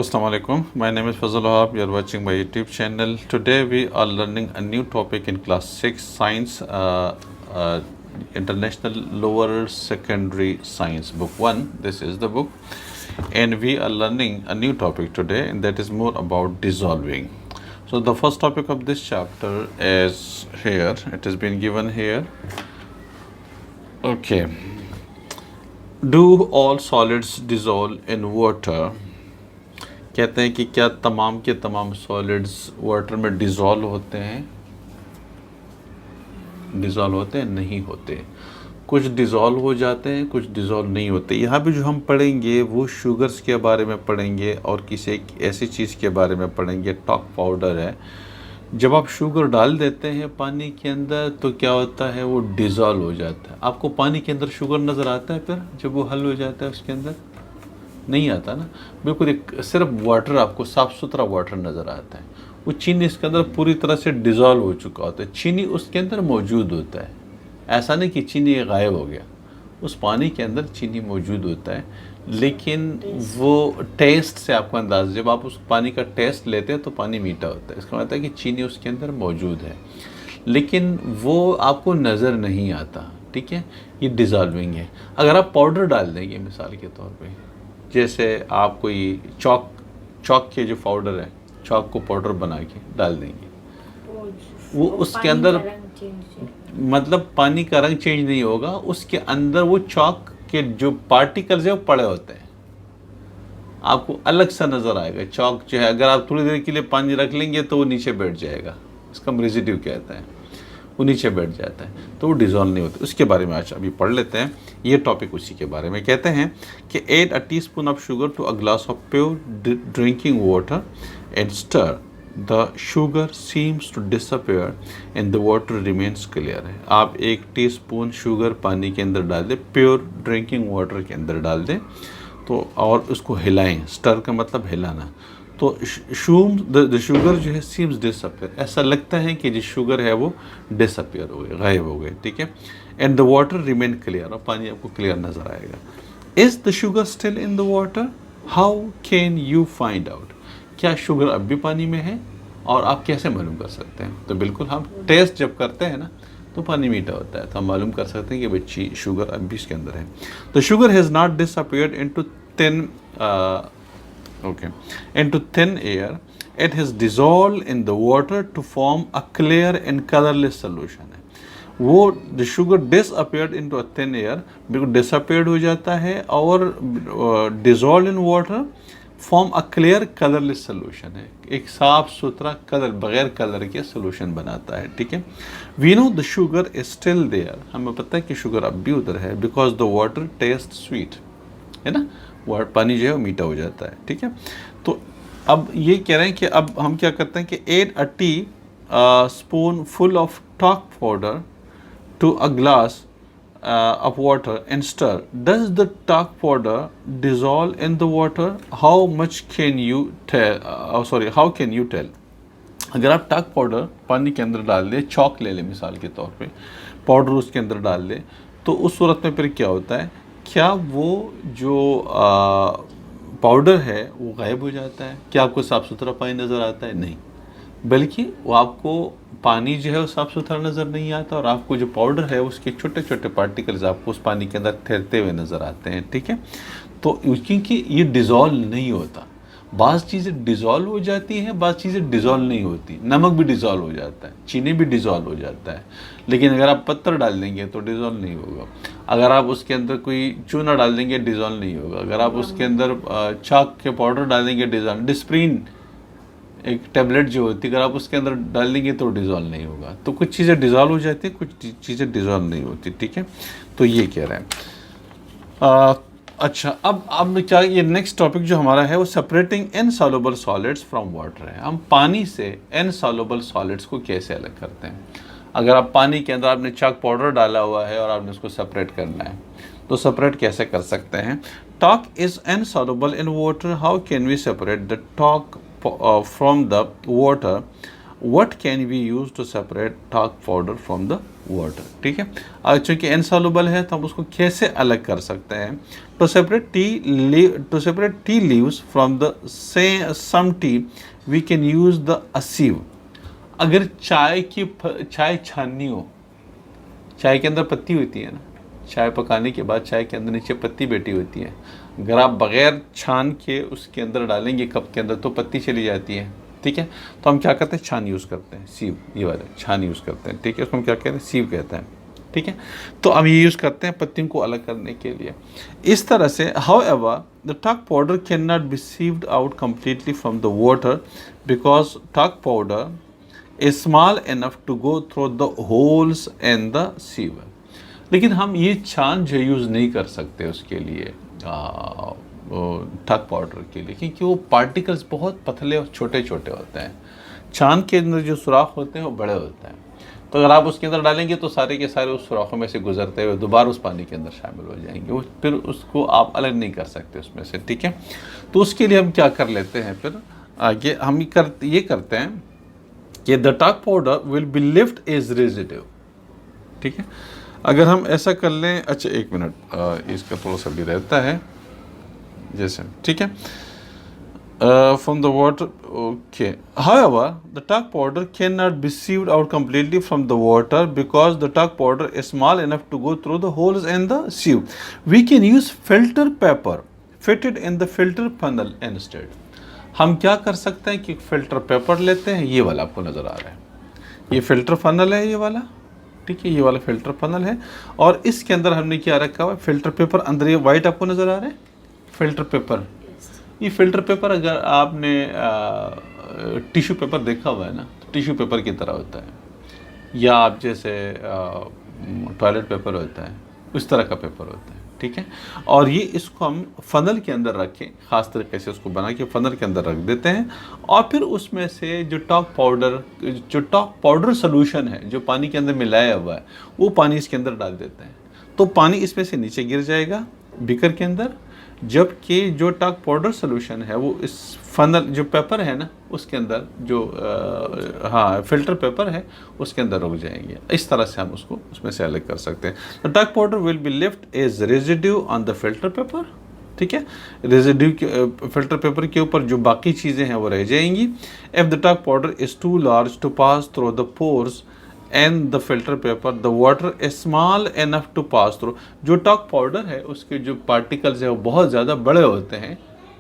Assalamu alaikum. My name is Fazal Wahab. You are watching my YouTube channel. Today we are learning a new topic in class 6 science, International Lower Secondary Science book 1. This is the book, and we are learning a new topic today, and that is more about dissolving. So the first topic of this chapter is here. It has been given here. Okay. Do all solids dissolve in water? कहते हैं कि क्या तमाम के तमाम solids water में dissolve होते हैं? डिज़ोल्व होते हैं? नहीं होते। कुछ डिज़ोल्व हो जाते हैं, कुछ डिज़ोल्व नहीं होते। यहाँ पे जो हम पढ़ेंगे वो शुगर्स के बारे में पढ़ेंगे और किसी एक ऐसी चीज़ के बारे में पढ़ेंगे, टॉक पाउडर है। जब आप शुगर डाल देते हैं पानी के अंदर तो क्या होता है, वो डिज़ोल्व हो जाता है। आपको पानी के अंदर शुगर नज़र आता है फिर जब वो हल हो जाता है उसके अंदर? नहीं आता ना, बिल्कुल एक सिर्फ वाटर, आपको साफ़ सुथरा वाटर नज़र आता है। वो चीनी इसके अंदर पूरी तरह से डिज़ोल्व हो चुका होता है, चीनी उसके अंदर मौजूद होता है। ऐसा नहीं कि चीनी गायब हो गया, उस पानी के अंदर चीनी मौजूद होता है, लेकिन वो टेस्ट से आपको अंदाज़, जब आप उस पानी का टेस्ट लेते हैं तो पानी मीठा होता है। इसका मतलब है कि चीनी उसके अंदर मौजूद है, लेकिन वो आपको नज़र नहीं आता। ठीक है, ये डिज़ोल्विंग है। अगर आप पाउडर डाल देंगे मिसाल के तौर पे, जैसे आप कोई चॉक के जो पाउडर है, चॉक को पाउडर बना के डाल देंगे, वो उसके अंदर मतलब पानी का रंग चेंज नहीं होगा, उसके अंदर वो चॉक के जो पार्टिकल्स है वो पड़े होते हैं, आपको अलग सा नज़र आएगा। चॉक जो है अगर आप थोड़ी देर के लिए पानी रख लेंगे तो वो नीचे बैठ जाएगा, इसका हम रेजिड्यू कहते हैं, वो नीचे बैठ जाता है, तो वो डिज़ोल्व नहीं होता। उसके बारे में आज अभी पढ़ लेते हैं, ये टॉपिक उसी के बारे में। कहते हैं कि add a teaspoon of sugar to a glass of pure drinking water and stir, the sugar seems to disappear and the water remains clear. है, आप 1 टीस्पून शुगर पानी के अंदर डाल दें, प्योर ड्रिंकिंग वाटर के अंदर डाल दें, तो और उसको हिलाएं। स्टर का मतलब हिलाना। तो द शुगर जो है सीम्स डिसअपियर, ऐसा लगता है कि जो शुगर है वो डिसअपियर हो गए, गायब हो गए। ठीक है, and the water remain clear, और पानी आपको क्लियर नज़र आएगा। Is the sugar still in the water? How can you find out? क्या शुगर अब भी पानी में है और आप कैसे मालूम कर सकते हैं? तो बिल्कुल हम टेस्ट जब करते हैं ना तो पानी मीठा होता है, तो हम मालूम कर सकते हैं कि बच्ची शुगर अब भी इसके अंदर है। The sugar has not disappeared into thin into thin air, it has dissolved in the water to form a clear and colorless solution। है वो the sugar disappeared into a thin air, बिल्कुल disappeared हो जाता है और dissolved in water form a clear colorless solution। है एक साफ सुथरा कलर, बगैर कलर के सोल्यूशन बनाता है। ठीक है, we know the sugar is still there, हमें पता है कि शुगर अब भी उधर है, because the water tastes sweet, है ना, पानी जो है वो मीठा हो जाता है। ठीक है, तो अब ये कह रहे हैं कि अब हम क्या करते हैं कि add a teaspoon full of talc powder to a glass of water and stir, does the talc powder dissolve in the water? How much can you tell, how can you tell? अगर आप talk powder पानी के अंदर डाल दें, chalk ले लें मिसाल के तौर पे, पाउडर उसके अंदर डाल दें, तो उस सूरत में फिर क्या होता है, क्या वो जो पाउडर है वो गायब हो जाता है? क्या आपको साफ़ सुथरा पानी नज़र आता है? नहीं, बल्कि वो आपको पानी जो है वो साफ़ सुथरा नज़र नहीं आता, और आपको जो पाउडर है उसके छोटे छोटे पार्टिकल्स आपको उस पानी के अंदर तैरते हुए नज़र आते हैं। ठीक है, तो क्योंकि ये डिज़ोल्व नहीं होता, बाज़ चीज़ें डिज़ोल्व हो जाती हैं, बाज़ चीज़ें डिज़ोल्व नहीं होती। नमक भी डिज़ोल्व हो जाता है, चीनी भी डिज़ोल्व हो जाता है, लेकिन अगर आप पत्थर डाल देंगे तो डिज़ोल्व नहीं होगा। अगर आप उसके अंदर कोई चूना डाल देंगे डिज़ोल्व नहीं होगा। अगर आप उसके अंदर चाक के पाउडर डाल देंगे, डिज़ोल्व, डिस्प्रिन एक टैबलेट जो होती है, अगर आप उसके अंदर डाल देंगे तो डिज़ोल्व नहीं होगा। तो कुछ चीज़ें डिज़ोल्व हो जाती हैं, कुछ चीज़ें डिज़ोल्व नहीं होती। ठीक है, तो ये कह रहे हैं। अच्छा, अब क्या, ये नेक्स्ट टॉपिक जो हमारा है वो separating insoluble solids from water है। हम पानी से इनसॉल्युबल सॉलिड्स को कैसे अलग करते हैं? अगर आप पानी के अंदर आपने चाक पाउडर डाला हुआ है और आपने उसको सेपरेट करना है, तो सेपरेट कैसे कर सकते हैं? Talc is insoluble in water, how can we separate the talc from the water? What can we use to separate talc powder from the water, ठीक है। और चूँकि इनसॉल्युबल है तो हम उसको कैसे अलग कर सकते हैं? To separate tea leaves from the some tea we can use the a sieve. अगर चाय छाननी हो, चाय के अंदर पत्ती होती है ना, चाय पकाने के बाद चाय के अंदर नीचे पत्ती बैठी होती है, अगर आप बगैर छान के उसके अंदर डालेंगे कप के अंदर तो पत्ती चली जाती है, ठीक है। तो हम क्या करते हैं? छान यूज़ करते हैं, सीव, ये वाला छान यूज़ करते हैं, ठीक है। उसको हम क्या कहते हैं? सीव कहते हैं, ठीक है। तो हम ये यूज़ करते हैं पत्तियों को अलग करने के लिए। इस तरह से however the talc powder cannot be sieved out completely from the water because talc powder is small enough to go through the holes in the sieve। लेकिन हम ये छान जो यूज़ नहीं कर सकते उसके लिए टॉक पाउडर के लिए, क्योंकि वो पार्टिकल्स बहुत पतले और छोटे छोटे होते हैं। छान के अंदर जो सुराख होते हैं वो बड़े होते हैं, तो अगर आप उसके अंदर डालेंगे तो सारे के सारे उस सुराखों में से गुजरते हुए दोबारा उस पानी के अंदर शामिल हो जाएंगे, वो फिर उसको आप अलग नहीं कर सकते उसमें से, ठीक है। तो उसके लिए हम क्या कर लेते हैं? फिर आगे हम ये करते हैं कि the talc powder will be left as residue, ठीक है। अगर हम ऐसा कर लें, अच्छा एक मिनट, इसका थोड़ा सा भी रहता है जैसे, ठीक है। From the water, okay. However the talc powder can not be sieved out completely from the water because the talc powder is small enough to go through the holes in the sieve. We can use filter paper fitted in the filter funnel instead. हम क्या कर सकते हैं कि filter paper लेते हैं, ये वाला आपको नज़र आ रहा है, ये फिल्टर फनल है, ये वाला, ठीक है, ये वाला फिल्टर फनल है। और इसके अंदर हमने क्या रखा हुआ है? Filter paper. अंदर ये वाइट आपको नज़र आ रहा है फिल्टर पेपर। ये फिल्टर पेपर अगर आपने टिश्यू पेपर देखा हुआ है ना, तो टिश्यू पेपर की तरह होता है, या आप जैसे टॉयलेट पेपर होता है उस तरह का पेपर होता है, ठीक है। और ये इसको हम फनल के अंदर रखें, ख़ास तरीके से उसको बना के फनल के अंदर रख देते हैं, और फिर उसमें से जो टॉक पाउडर सोल्यूशन है जो पानी के अंदर मिलाया हुआ है वो पानी इसके अंदर डाल देते हैं। तो पानी इसमें से नीचे गिर जाएगा बीकर के अंदर, जबकि जो टॉक पाउडर सोल्यूशन है वो इस फनल जो पेपर है ना उसके अंदर जो फिल्टर पेपर है उसके अंदर रुक जाएंगे। इस तरह से हम उसको उसमें से अलग कर सकते हैं। The talc powder will be left as residue on the filter paper, ठीक है। रेजिड्यू के फिल्टर पेपर के ऊपर जो बाकी चीज़ें हैं वो रह जाएंगी। If the talc powder is too large to pass through the pores and the filter paper the water is small enough to pass through. जो टॉक पाउडर है उसके जो पार्टिकल्स है वो बहुत ज़्यादा बड़े होते हैं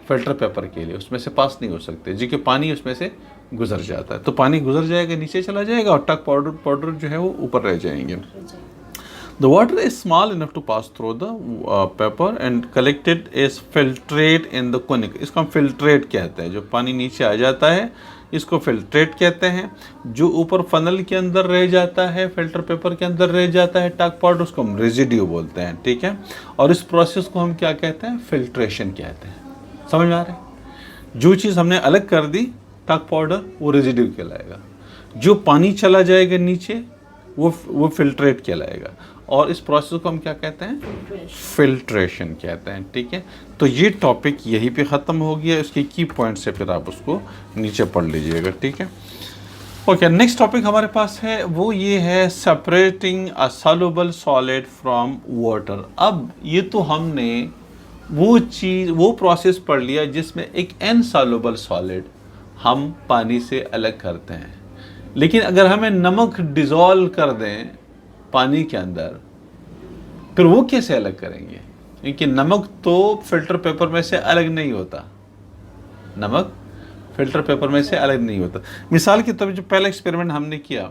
फिल्टर पेपर के लिए, उसमें से पास नहीं हो सकते, जी कि पानी उसमें से गुजर जाता है। तो पानी गुजर जाएगा, नीचे चला जाएगा, और टॉक पाउडर जो है वो ऊपर रह जाएंगे। The water is small enough to pass through the paper and collected is filtrate in the conic. इसको हम फिल्ट्रेट कहते हैं, जो पानी नीचे आ जाता है इसको फिल्ट्रेट कहते हैं। जो ऊपर फनल के अंदर रह जाता है, फिल्टर पेपर के अंदर रह जाता है टॉक पाउडर, उसको हम रेजिड्यू बोलते हैं, ठीक है। और इस प्रोसेस को हम क्या कहते हैं? फिल्ट्रेशन कहते हैं। समझ में आ रहा है? जो चीज़ हमने अलग कर दी टॉक पाउडर वो रेजिड्यू कहलाएगा, जो पानी चला जाएगा नीचे वो फिल्ट्रेट कहलाएगा, और इस प्रोसेस को हम क्या कहते हैं? फिल्ट्रेशन कहते हैं, ठीक है। तो ये टॉपिक यहीं पे ख़त्म हो गया। इसके की पॉइंट से फिर आप उसको नीचे पढ़ लीजिएगा, ठीक है। ओके, नेक्स्ट टॉपिक हमारे पास है वो ये है separating a soluble solid from water. अब ये तो हमने वो प्रोसेस पढ़ लिया जिसमें एक इनसॉल्युबल सॉलिड हम पानी से अलग करते हैं। लेकिन अगर हमें नमक डिज़ोल्व कर दें पानी के अंदर, फिर वो कैसे अलग करेंगे? क्योंकि नमक तो फिल्टर पेपर में से अलग नहीं होता, नमक फिल्टर पेपर में से अलग नहीं होता। मिसाल के तौर पर जो पहला एक्सपेरिमेंट हमने किया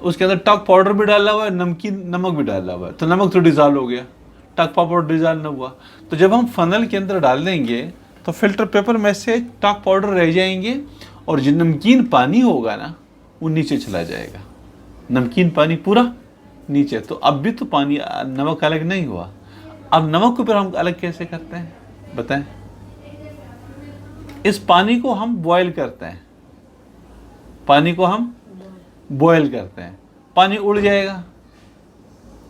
उसके अंदर टॉक पाउडर भी डाला हुआ है, नमक भी डाला हुआ है, तो नमक तो डिज़ोल्व हो गया, टॉक पाउडर डिज़ोल्व न हुआ। तो जब हम फनल के अंदर डाल देंगे तो फिल्टर पेपर में से टॉक पाउडर रह जाएंगे, और जो नमकीन पानी होगा ना वो नीचे चला जाएगा, नमकीन पानी पूरा नीचे। तो अब भी तो पानी नमक अलग नहीं हुआ। अब नमक को फिर हम अलग कैसे करते हैं बताएं? इस पानी को हम बॉयल करते हैं, पानी को हम बॉयल करते हैं, पानी उड़ जाएगा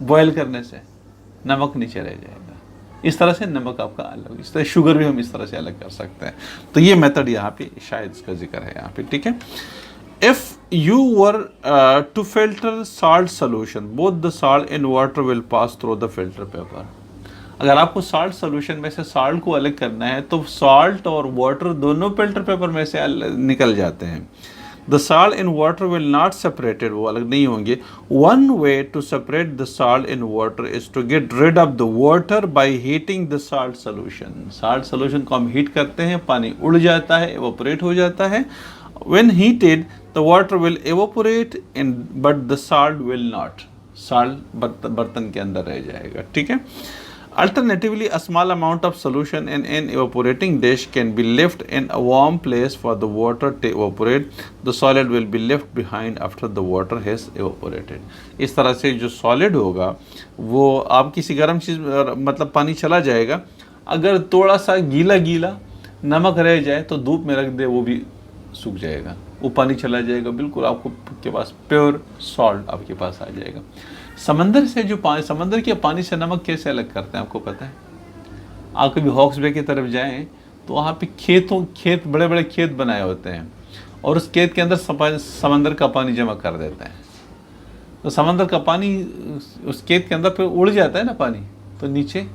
बॉयल करने से, नमक नीचे रह जाएगा। इस तरह से नमक आपका अलग, इस तरह शुगर भी हम इस तरह से अलग कर सकते हैं। तो ये मेथड यहाँ पे शायद इसका जिक्र है यहाँ पे, ठीक है। If you were to filter salt solution, both the salt and water will pass through the filter paper. अगर आपको साल्ट सोल्यूशन में से साल्ट को अलग करना है तो साल्ट और वाटर दोनों फिल्टर पेपर में से निकल जाते हैं. The salt in water will not separated, वो अलग नहीं होंगे. One way to separate the salt in water is to get rid of the water by heating the salt solution. Salt solution को हम हीट करते हैं, पानी उड़ जाता है, एवोपरेट हो जाता है. When heated, the water will evaporate and but the salt will not. Salt बर्तन के अंदर रह जाएगा. ठीक है. Alternatively, a small amount of solution in an evaporating dish can be left in a warm place for the water to evaporate. The solid will be left behind after the water has evaporated. इस तरह से जो solid होगा वो आप किसी गर्म चीज़ मतलब पानी चला जाएगा. अगर थोड़ा सा गीला गीला नमक रह जाए तो धूप में रख दे वो भी सूख जाएगा, वो पानी चला जाएगा, बिल्कुल आपको के पास प्योर सॉल्ट आपके पास आ जाएगा. समंदर से जो पानी, समंदर के पानी से नमक कैसे अलग करते हैं आपको पता है? आप कभी हॉक्स बे की तरफ जाएं तो वहाँ पे खेत बड़े बड़े खेत बनाए होते हैं और उस खेत के अंदर समंदर का पानी जमा कर देते हैं. तो समंदर का पानी उस खेत के अंदर फिर उड़ जाता है ना पानी, तो नीचे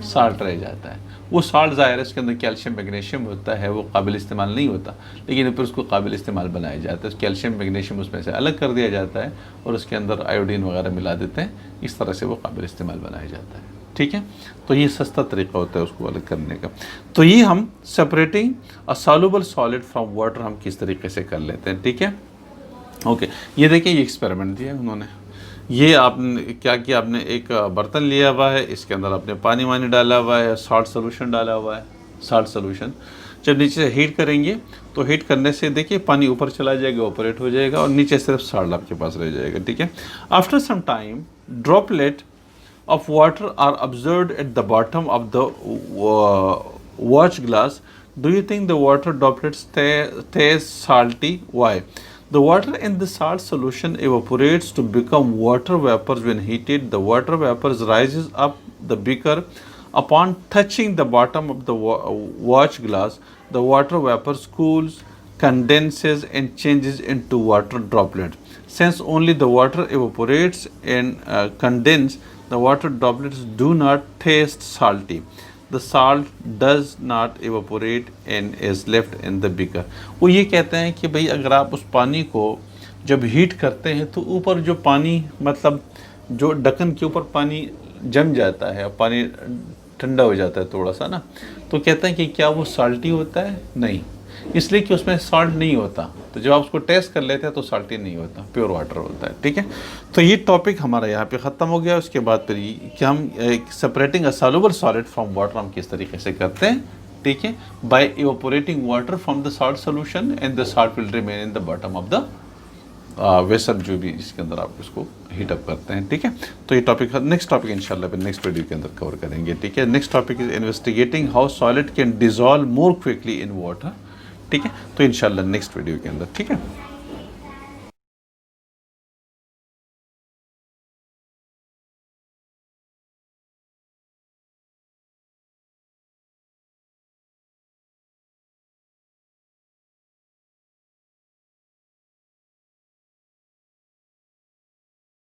साल्ट रह जाता है. वो साल्ट ज़ाहिर है इसके अंदर कैल्शियम मैग्नीशियम होता है, वो काबिल इस्तेमाल नहीं होता, लेकिन फिर उसको काबिल इस्तेमाल बनाया जाता है. कैल्शियम मैग्नीशियम उसमें से अलग कर दिया जाता है और उसके अंदर आयोडीन वगैरह मिला देते हैं. इस तरह से वो काबिल इस्तेमाल बनाया जाता है. ठीक है, तो ये सस्ता तरीका होता है उसको अलग करने का. तो ये हम separating a soluble solid from water हम किस तरीके से कर लेते हैं. ठीक है, ओके. ये देखिए, ये एक्सपेरिमेंट दिया उन्होंने. ये आपने क्या किया, आपने एक बर्तन लिया हुआ है, इसके अंदर आपने पानी वानी डाला हुआ है, सॉल्ट सोल्यूशन डाला हुआ है. सॉल्ट सोल्यूशन जब नीचे से हीट करेंगे तो हीट करने से देखिए पानी ऊपर चला जाएगा, ऑपरेट हो जाएगा और नीचे सिर्फ सॉल्ट आपके पास रह जाएगा. ठीक है. After some time droplet of water are observed at the bottom of the watch glass. Do you think the water droplets stay salty? Why? The water in the salt solution evaporates to become water vapors when heated. The water vapors rises up the beaker. Upon touching the bottom of the watch glass, the water vapors cools, condenses and changes into water droplets. Since only the water evaporates and condense, the water droplets do not taste salty. The salt does not evaporate and is left in the beaker. वो ये कहते हैं कि भाई अगर आप उस पानी को जब हीट करते हैं तो ऊपर जो पानी मतलब जो ढक्कन के ऊपर पानी जम जाता है, पानी ठंडा हो जाता है थोड़ा सा ना, तो कहते हैं कि क्या वो साल्टी होता है? नहीं, इसलिए कि उसमें सॉल्ट नहीं होता. तो जब आप उसको टेस्ट कर लेते हैं तो साल्टी नहीं होता, प्योर वाटर होता है. ठीक है, तो ये टॉपिक हमारा यहाँ पे ख़त्म हो गया. उसके बाद फिर कि हम separating a soluble solid from water हम किस तरीके से करते हैं. ठीक है, by evaporating water from the salt solution and the salt will remain in the bottom of the vessel जो भी जिसके अंदर आप उसको हीटअप करते हैं. ठीक है, तो ये टॉपिक नेक्स्ट टॉपिक इंशाल्लाह फिर नेक्स्ट वीडियो के अंदर कवर करेंगे. ठीक है, next topic is investigating how solid can dissolve more quickly in water. ठीक है, तो इंशाल्लाह नेक्स्ट वीडियो के अंदर. ठीक है.